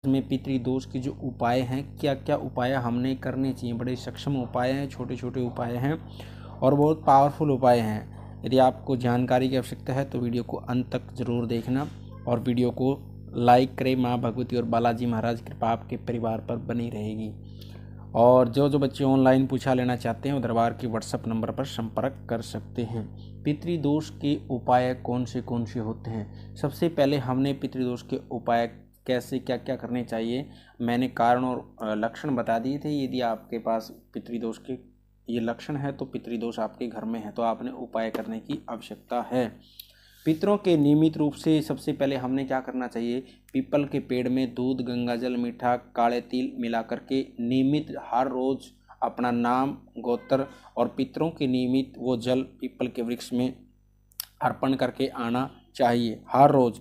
में पितृदोष के जो उपाय हैं, क्या क्या उपाय हमने करने चाहिए। बड़े सक्षम उपाय हैं, छोटे छोटे उपाय हैं और बहुत पावरफुल उपाय हैं। यदि आपको जानकारी की आवश्यकता है तो वीडियो को अंत तक ज़रूर देखना और वीडियो को लाइक करें। माँ भगवती और बालाजी महाराज की कृपा आपके परिवार पर बनी रहेगी। और जो बच्चे ऑनलाइन पूछा लेना चाहते हैं वो दरबार के व्हाट्सएप नंबर पर संपर्क कर सकते हैं। पितृदोष के उपाय कौन से होते हैं। सबसे पहले हमने पितृदोष के उपाय कैसे क्या क्या करने चाहिए, मैंने कारण और लक्षण बता दिए थे। यदि आपके पास पितृदोष के ये लक्षण है तो पितृदोष आपके घर में है तो आपने उपाय करने की आवश्यकता है। पितरों के नियमित रूप से सबसे पहले हमने क्या करना चाहिए, पीपल के पेड़ में दूध, गंगाजल, मीठा, काले तिल मिलाकर के नियमित हर रोज अपना नाम, गोत्र और पितरों के नियमित वो जल पीपल के वृक्ष में अर्पण करके आना चाहिए। हर रोज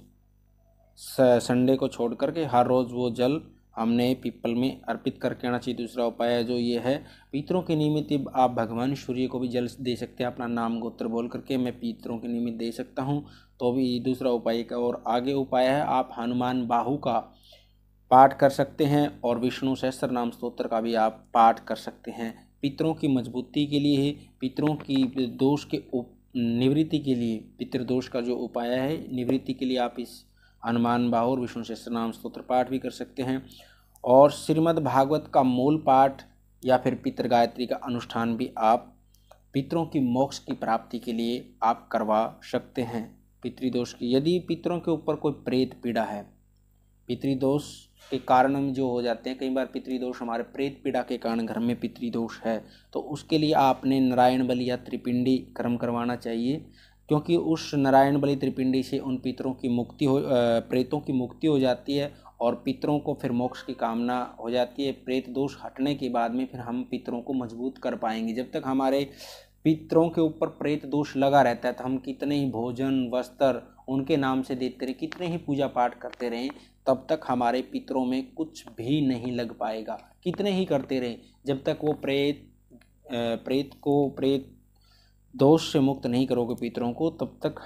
संडे को छोड़ करके हर रोज वो जल हमने पीपल में अर्पित करके आना चाहिए। दूसरा उपाय है जो ये है, पितरों के निमित्त आप भगवान सूर्य को भी जल दे सकते हैं। अपना नाम गोत्र बोल करके मैं पितरों के निमित्त दे सकता हूँ, तो भी दूसरा उपाय का। और आगे उपाय है, आप हनुमान बाहु का पाठ कर सकते हैं और विष्णु सहस्त्र नाम स्तोत्र का भी आप पाठ कर सकते हैं। पितरों की मजबूती के लिए, पितरों की दोष के निवृत्ति के लिए, पितृदोष का जो उपाय है निवृत्ति के लिए आप इस हनुमान बाहु और विष्णु सहस्त्र नाम स्तोत्र पाठ भी कर सकते हैं। और श्रीमद् भागवत का मूल पाठ या फिर पितृ गायत्री का अनुष्ठान भी आप पितरों की मोक्ष की प्राप्ति के लिए आप करवा सकते हैं। पितृदोष की, यदि पितरों के ऊपर कोई प्रेत पीड़ा है, पितृदोष के कारण हम जो हो जाते हैं, कई बार पितृदोष हमारे प्रेत पीड़ा के कारण घर में पितृदोष है, तो उसके लिए आपने नारायण बलि या त्रिपिंडी कर्म करवाना चाहिए। क्योंकि उस नारायण बलि त्रिपिंडी से उन पितरों की मुक्ति हो, प्रेतों की मुक्ति हो जाती है और पितरों को फिर मोक्ष की कामना हो जाती है। प्रेत दोष हटने के बाद में फिर हम पितरों को मजबूत कर पाएंगे। जब तक हमारे पितरों के ऊपर प्रेत दोष लगा रहता है तो हम कितने ही भोजन वस्त्र उनके नाम से देते रहे, कितने ही पूजा पाठ करते रहें, तब तक हमारे पितरों में कुछ भी नहीं लग पाएगा। कितने ही करते रहें, जब तक वो प्रेत दोष से मुक्त नहीं करोगे पितरों को, तब तक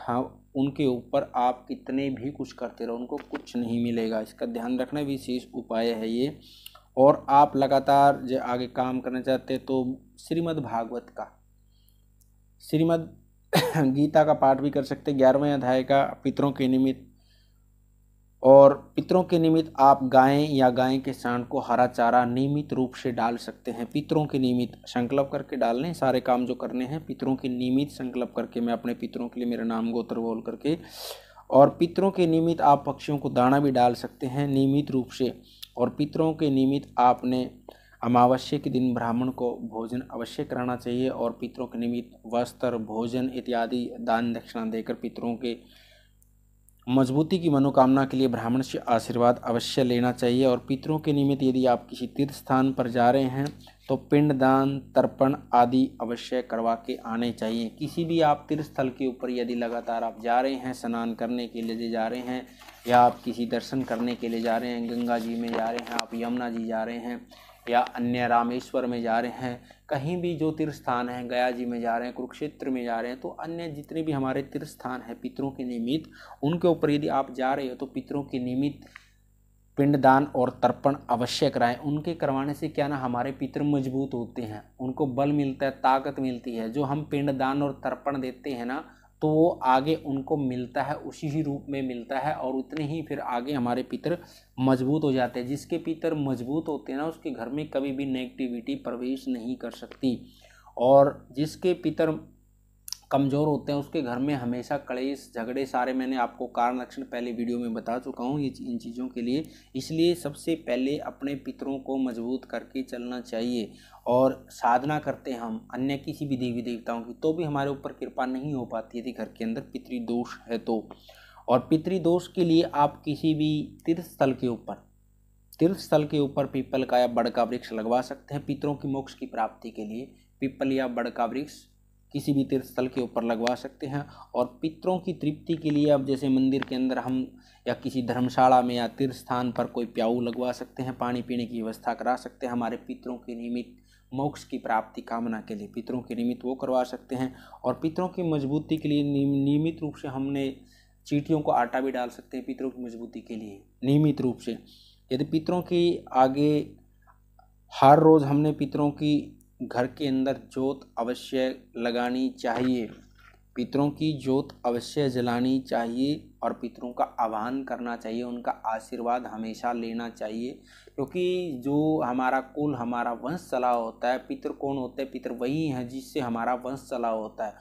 उनके ऊपर आप कितने भी कुछ करते रहो उनको कुछ नहीं मिलेगा। इसका ध्यान रखना, विशेष उपाय है ये। और आप लगातार जो आगे काम करना चाहते हैं तो श्रीमद् भागवत का, श्रीमद् गीता का पाठ भी कर सकते हैं, 11वें अध्याय का पितरों के निमित्त। और पितरों के निमित्त आप गाय या गाय के सांड को हरा चारा नियमित रूप से डाल सकते हैं। पितरों के निमित्त संकल्प करके डालने, सारे काम जो करने हैं पितरों के निमित्त संकल्प करके, मैं अपने पितरों के लिए मेरा नाम गोत्र बोल करके। और पितरों के निमित्त आप पक्षियों को दाना भी डाल सकते हैं नियमित रूप से। और पितरों के निमित्त आपने अमावस्या के दिन ब्राह्मण को भोजन अवश्य कराना चाहिए और पितरों के निमित्त वस्त्र, भोजन इत्यादि दान दक्षिणा देकर पितरों के मजबूती की मनोकामना के लिए ब्राह्मण से आशीर्वाद अवश्य लेना चाहिए। और पितरों के निमित्त यदि आप किसी तीर्थ स्थान पर जा रहे हैं तो पिंडदान, तर्पण आदि अवश्य करवा के आने चाहिए। किसी भी आप तीर्थ स्थल के ऊपर यदि लगातार आप जा रहे हैं, स्नान करने के लिए जा रहे हैं या आप किसी दर्शन करने के लिए जा रहे हैं, गंगा जी में जा रहे हैं, आप यमुना जी जा रहे हैं या अन्य रामेश्वर में जा रहे हैं, कहीं भी जो तीर्थ स्थान है, गया जी में जा रहे हैं, कुरुक्षेत्र में जा रहे हैं, तो अन्य जितने भी हमारे तीर्थ स्थान हैं पितरों के निमित्त, उनके ऊपर यदि आप जा रहे हो तो पितरों के निमित्त पिंडदान और तर्पण अवश्य कराएं। उनके करवाने से क्या ना, हमारे पितर मजबूत होते हैं, उनको बल मिलता है, ताकत मिलती है। जो हम पिंडदान और तर्पण देते हैं ना, तो वो आगे उनको मिलता है, उसी ही रूप में मिलता है और उतने ही फिर आगे हमारे पितर मजबूत हो जाते हैं। जिसके पितर मजबूत होते हैं ना, उसके घर में कभी भी नेगेटिविटी प्रवेश नहीं कर सकती। और जिसके पितर कमज़ोर होते हैं उसके घर में हमेशा कलेश झगड़े, सारे मैंने आपको कारण लक्षण पहले वीडियो में बता चुका हूँ इन चीज़ों के लिए। इसलिए सबसे पहले अपने पितरों को मजबूत करके चलना चाहिए। और साधना करते हैं हम अन्य किसी भी देवी देवताओं की, तो भी हमारे ऊपर कृपा नहीं हो पाती यदि घर के अंदर पितृदोष है तो। और पितृदोष के लिए आप किसी भी तीर्थ स्थल के ऊपर पीपल का या बड़ का वृक्ष लगवा सकते हैं। पितरों की मोक्ष की प्राप्ति के लिए पीपल या बड़ का वृक्ष किसी भी तीर्थ स्थल के ऊपर लगवा सकते हैं। और पितरों की तृप्ति के लिए अब जैसे मंदिर के अंदर हम या किसी धर्मशाला में या तीर्थ स्थान पर कोई प्याऊ लगवा सकते हैं, पानी पीने की व्यवस्था करा सकते हैं। हमारे पितरों के निमित्त मोक्ष की प्राप्ति कामना के लिए पितरों के निमित्त वो करवा सकते हैं। और पितरों की मजबूती के लिए नियमित रूप से हमने चींटियों को आटा भी डाल सकते हैं पितरों की मजबूती के लिए नियमित रूप से। यदि पितरों की आगे हर रोज़ हमने पितरों की घर के अंदर जोत अवश्य लगानी चाहिए, पितरों की जोत अवश्य जलानी चाहिए और पितरों का आह्वान करना चाहिए, उनका आशीर्वाद हमेशा लेना चाहिए। क्योंकि जो हमारा कुल, हमारा वंश चला होता है, पितर कौन होते हैं? पितर वही हैं जिससे हमारा वंश चला होता है।